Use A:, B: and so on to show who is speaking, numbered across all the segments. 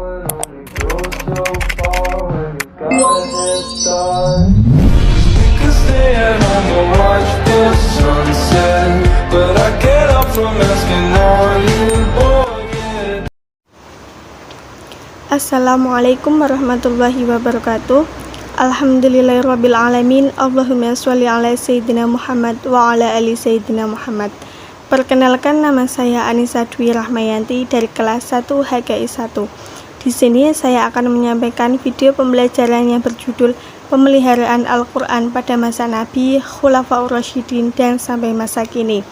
A: would only go so far when you got head start. We could stay at home and watch the sunset, but I get up from asking all you boys.
B: Assalamualaikum warahmatullahi wabarakatuh. Alhamdulillahirrabbilalamin. Allahumma sholli ala Sayyidina Muhammad wa ala ali Sayyidina Muhammad. Perkenalkan, nama saya Anissa Dwi Rahmayanti dari kelas 1 HKI 1. Di sini saya akan menyampaikan video pembelajaran yang berjudul Pemeliharaan Al-Quran pada masa Nabi, Khulafaur Rasyidin, dan sampai masa kini.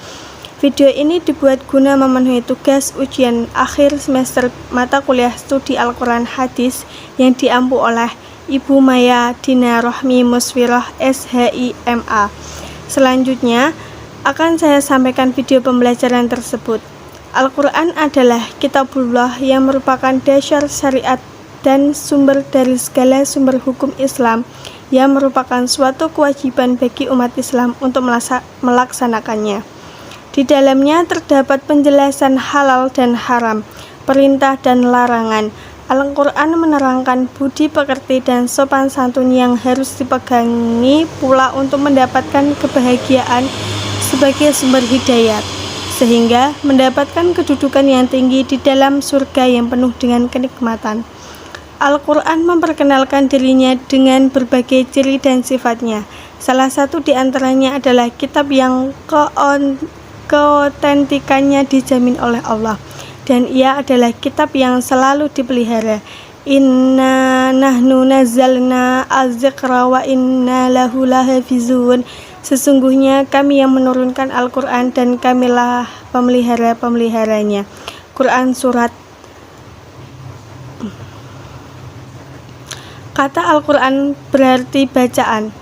B: Video ini dibuat guna memenuhi tugas ujian akhir semester mata kuliah studi Al-Quran Hadis yang diampu oleh Ibu Maya Dina Rohmi Muswirah SHIMA. Selanjutnya akan saya sampaikan video pembelajaran tersebut. Al-Quran adalah kitabullah yang merupakan dasar syariat dan sumber dari segala sumber hukum Islam, yang merupakan suatu kewajiban bagi umat Islam untuk melaksanakannya. Di dalamnya terdapat penjelasan halal dan haram, perintah dan larangan. Al-Quran menerangkan budi pekerti dan sopan santun yang harus dipegangi pula untuk mendapatkan kebahagiaan sebagai sumber hidayat, sehingga mendapatkan kedudukan yang tinggi di dalam surga yang penuh dengan kenikmatan. Al-Quran memperkenalkan dirinya dengan berbagai ciri dan sifatnya. Salah satu di antaranya adalah kitab yang keotentikannya dijamin oleh Allah, dan ia adalah kitab yang selalu dipelihara. Inna nahnu nazzalna az-zikra wa inna lahu lahafizun. Sesungguhnya kami yang menurunkan Al-Quran dan kamilah pemelihara-pemeliharanya. Quran Surat. Kata Al-Quran berarti bacaan.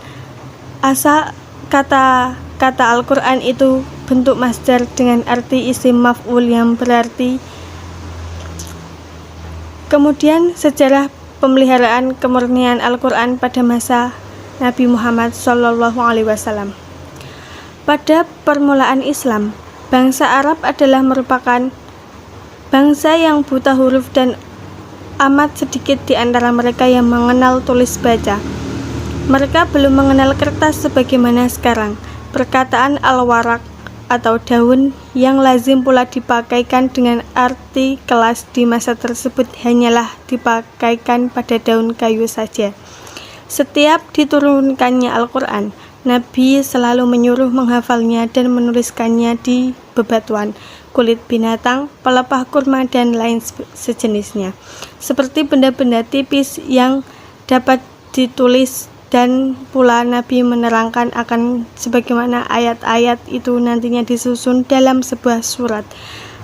B: Asal kata Al-Quran itu bentuk masdar dengan arti isim maf'ul yang berarti. Kemudian sejarah pemeliharaan kemurnian Al-Quran pada masa Nabi Muhammad SAW. Pada permulaan Islam, bangsa Arab adalah merupakan bangsa yang buta huruf dan amat sedikit di antara mereka yang mengenal tulis baca. Mereka belum mengenal kertas sebagaimana sekarang. Perkataan al-warak atau daun yang lazim pula dipakaikan dengan arti kelas di masa tersebut hanyalah dipakaikan pada daun kayu saja. Setiap diturunkannya Al-Quran, Nabi selalu menyuruh menghafalnya dan menuliskannya di bebatuan, kulit binatang, pelepah kurma, dan lain sejenisnya, seperti benda-benda tipis yang dapat ditulis. Dan pula Nabi menerangkan akan sebagaimana ayat-ayat itu nantinya disusun dalam sebuah surat.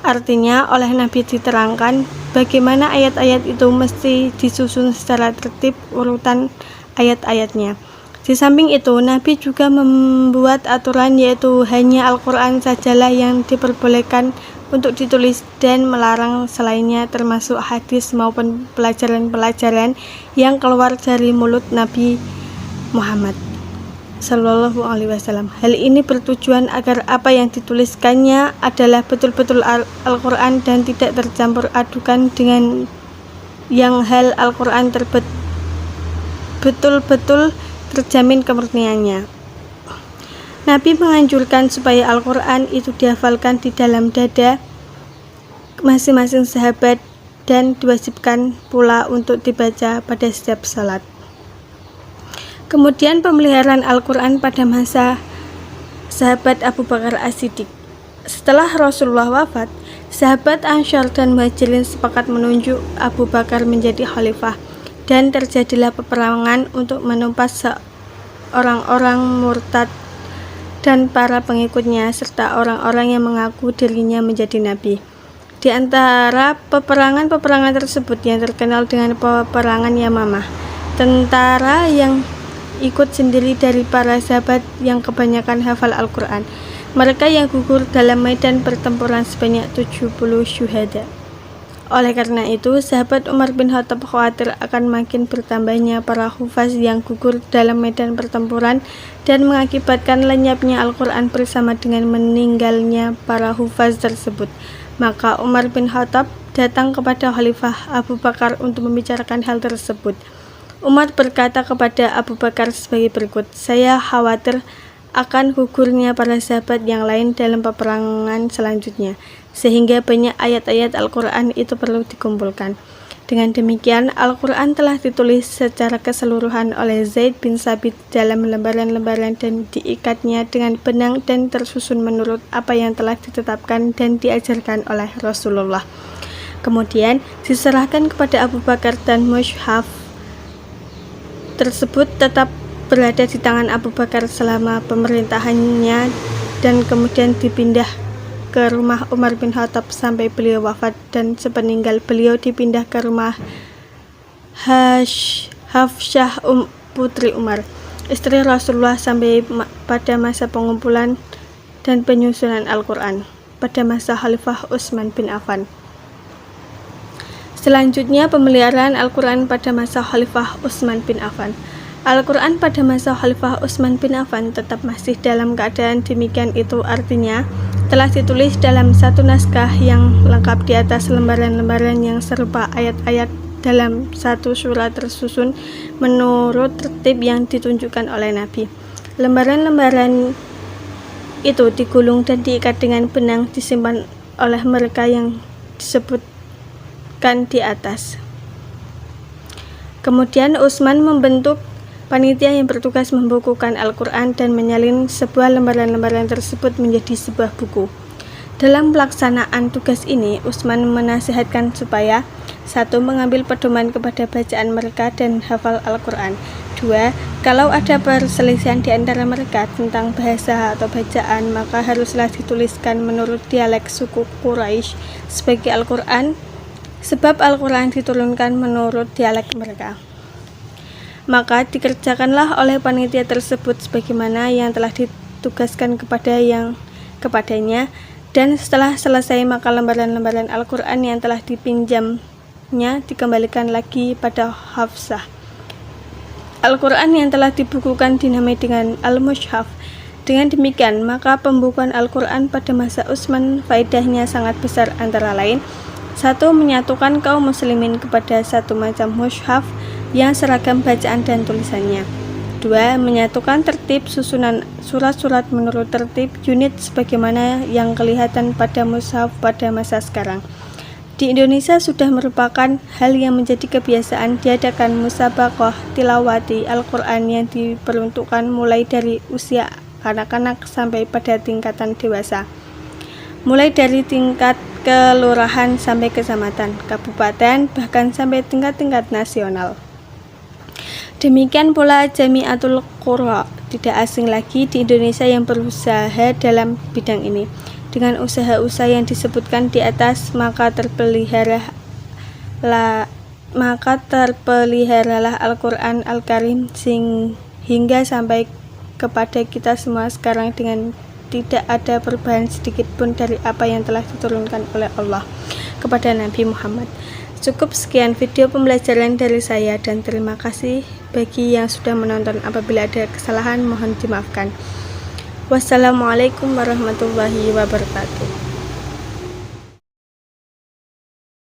B: Artinya oleh Nabi diterangkan bagaimana ayat-ayat itu mesti disusun secara tertib urutan ayat-ayatnya. Di samping itu, Nabi juga membuat aturan, yaitu hanya Al-Quran sajalah yang diperbolehkan untuk ditulis dan melarang selainnya, termasuk hadis maupun pelajaran-pelajaran yang keluar dari mulut Nabi Muhammad Sallallahu Alaihi Wasallam. Hal ini bertujuan agar apa yang dituliskannya adalah betul-betul Al-Quran dan tidak tercampur adukan dengan yang hal Al-Quran betul-betul terjamin kemurniannya. Nabi menganjurkan supaya Al-Quran itu dihafalkan di dalam dada masing-masing sahabat dan diwajibkan pula untuk dibaca pada setiap salat. Kemudian pemeliharaan Al-Quran pada masa sahabat Abu Bakar As-Siddiq. Setelah Rasulullah wafat, sahabat Ansyar dan Muhajirin sepakat menunjuk Abu Bakar menjadi khalifah, dan terjadilah peperangan untuk menumpas orang-orang murtad dan para pengikutnya serta orang-orang yang mengaku dirinya menjadi nabi. Di antara peperangan tersebut yang terkenal dengan peperangan Yamamah, tentara yang ikut sendiri dari para sahabat yang kebanyakan hafal Al-Quran. Mereka yang gugur dalam medan pertempuran sebanyak 70 syuhada. Oleh karena itu, sahabat Umar bin Khattab khawatir akan makin bertambahnya para hufaz yang gugur dalam medan pertempuran dan mengakibatkan lenyapnya Al-Quran bersama dengan meninggalnya para hufaz tersebut. Maka Umar bin Khattab datang kepada Khalifah Abu Bakar untuk membicarakan hal tersebut. Umar berkata kepada Abu Bakar sebagai berikut, "Saya khawatir akan gugurnya para sahabat yang lain dalam peperangan selanjutnya, sehingga banyak ayat-ayat Al-Quran itu perlu dikumpulkan. Dengan demikian, Al-Quran telah ditulis secara keseluruhan oleh Zaid bin Sabit dalam lembaran-lembaran dan diikatnya dengan benang dan tersusun menurut apa yang telah ditetapkan dan diajarkan oleh Rasulullah. Kemudian diserahkan kepada Abu Bakar dan mushaf tersebut tetap berada di tangan Abu Bakar selama pemerintahannya dan kemudian dipindah ke rumah Umar bin Khattab sampai beliau wafat, dan sepeninggal beliau dipindah ke rumah Hafsyah putri Umar, istri Rasulullah sampai pada masa pengumpulan dan penyusunan Al-Quran pada masa Khalifah Utsman bin Affan. Selanjutnya, pemeliharaan Al-Quran pada masa Khalifah Utsman bin Affan. Al-Quran pada masa Khalifah Utsman bin Affan tetap masih dalam keadaan demikian, itu artinya telah ditulis dalam satu naskah yang lengkap di atas lembaran-lembaran yang serupa ayat-ayat dalam satu surat tersusun menurut tertib yang ditunjukkan oleh Nabi. Lembaran-lembaran itu digulung dan diikat dengan benang, disimpan oleh mereka yang disebutkan di atas. Kemudian Utsman membentuk panitia yang bertugas membukukan Al-Quran dan menyalin sebuah lembaran-lembaran tersebut menjadi sebuah buku. Dalam pelaksanaan tugas ini, Utsman menasihatkan supaya 1. Mengambil pedoman kepada bacaan mereka dan hafal Al-Quran. 2. Kalau ada perselisihan di antara mereka tentang bahasa atau bacaan, maka haruslah dituliskan menurut dialek suku Quraisy sebagai Al-Quran, sebab Al-Quran diturunkan menurut dialek mereka. Maka dikerjakanlah oleh panitia tersebut sebagaimana yang telah ditugaskan kepadanya, dan setelah selesai maka lembaran-lembaran Al-Quran yang telah dipinjamnya dikembalikan lagi pada Hafsah. Al-Quran yang telah dibukukan dinamai dengan Al-Mushaf. Dengan demikian, maka pembukuan Al-Quran pada masa Utsman faedahnya sangat besar, antara lain 1. Menyatukan kaum muslimin kepada satu macam mushaf yang seragam bacaan dan tulisannya. 2. Menyatukan tertib susunan surat-surat menurut tertib unit sebagaimana yang kelihatan pada mushaf pada masa sekarang. Di Indonesia sudah merupakan hal yang menjadi kebiasaan diadakan musabaqah tilawati Al-Quran yang diperuntukkan mulai dari usia anak-anak sampai pada tingkatan dewasa, mulai dari tingkat kelurahan sampai kecamatan, kabupaten, bahkan sampai tingkat-tingkat nasional. Demikian pula Jamiatul Qurra, tidak asing lagi di Indonesia, yang berusaha dalam bidang ini. Dengan usaha-usaha yang disebutkan di atas, maka terpeliharalah Al-Quran Al-Karim hingga sampai kepada kita semua sekarang dengan tidak ada perubahan sedikit pun dari apa yang telah diturunkan oleh Allah kepada Nabi Muhammad. Cukup sekian video pembelajaran dari saya, dan terima kasih bagi yang sudah menonton. Apabila ada kesalahan mohon dimaafkan. Wassalamualaikum warahmatullahi wabarakatuh.